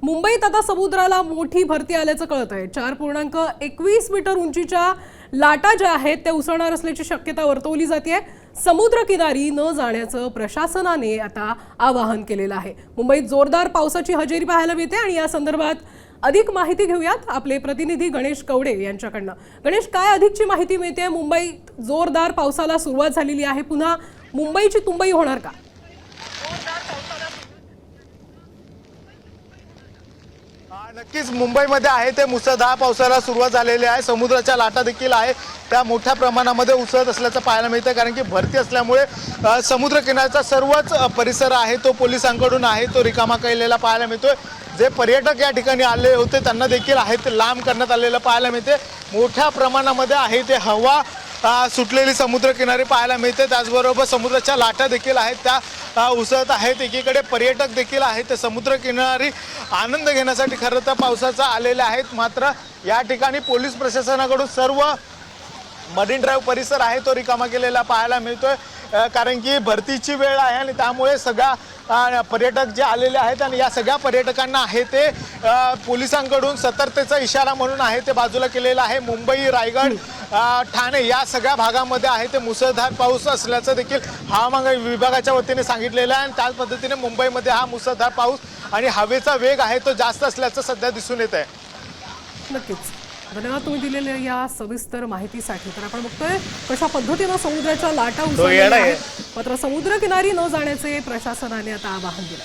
मुंबईत आता समुद्राला मोठी भरती आल्याचं कळत आहे। 4.21 मीटर उंचीच्या लाटा ज्या आहेत त्या उसळणार असल्याची शक्यता वर्तवली जाते। समुद्र किनारी न जाण्याचं प्रशासनाने आता आवाहन केलेलं आहे। मुंबईत जोरदार पावसाची हजेरी पाहायला मिळते आणि या संदर्भात अधिक माहिती घेऊयात आपले प्रतिनिधी गणेश कवडे यांच्याकडनं। गणेश, काय अधिकची माहिती मिळते? मुंबईत जोरदार पावसाला सुरुवात झालेली आहे, पुन्हा मुंबईची तुंबई होणार का? नक्कीच मुंबईमध्ये आहे ते मुसळधार पावसाला सुरुवात झालेली आहे। समुद्राच्या लाटा देखील आहे त्या मोठ्या प्रमाणामध्ये उसळत असल्याचं पाहायला मिळतं, कारण की भरती असल्यामुळे समुद्र किनाऱ्याचा सर्वच परिसर आहे तो पोलिसांकडून आहे तो रिकामा केलेला पाहायला मिळतोय। जे पर्यटक या ठिकाणी आले होते त्यांना देखील आहे ते लांब करण्यात आलेलं पाहायला मिळते। मोठ्या प्रमाणामध्ये आहे ते हवा सुटलेली समुद्र किनारी पाहायला मिळते। त्याचबरोबर समुद्राच्या लाटा देखील आहेत त्या उसळत आहेत। एकीकडे पर्यटक देखील आहेत ते समुद्र किनारी आनंद घेण्यासाठी खरं तर पावसाचा आलेले आहेत। मात्र या ठिकाणी पोलीस प्रशासनाकडून सर्व मरीन ड्राईव्ह परिसर आहे तो रिकामा केलेला पाहायला मिळतोय, कारण की भरतीची वेळ आहे आणि त्यामुळे सगळ्या पर्यटक जे आलेले आहेत आणि या सगळ्या पर्यटकांना आहे ते पोलिसांकडून सतर्कतेचा इशारा म्हणून आहे ते बाजूला केलेला आहे। मुंबई, रायगड, ठाणे या सगळ्या भागामध्ये आहे ते मुसळधार पाऊस असल्याचं देखील हवामान विभागाच्या वतीने सांगितलेलं आहे आणि त्याच पद्धतीने मुंबईमध्ये हा मुसळधार पाऊस आणि हवेचा वेग आहे तो जास्त असल्याचं सध्या दिसून येत आहे। नक्कीच, धन्यवाद तुम्ही दिलेल्या या सविस्तर माहितीसाठी। तर आपण बघतोय कशा पद्धतीने समुद्राच्या लाटा उसळल्या आहेत, मात्र समुद्र किनारी न जाण्याचे प्रशासनाने आता आवाहन दिले।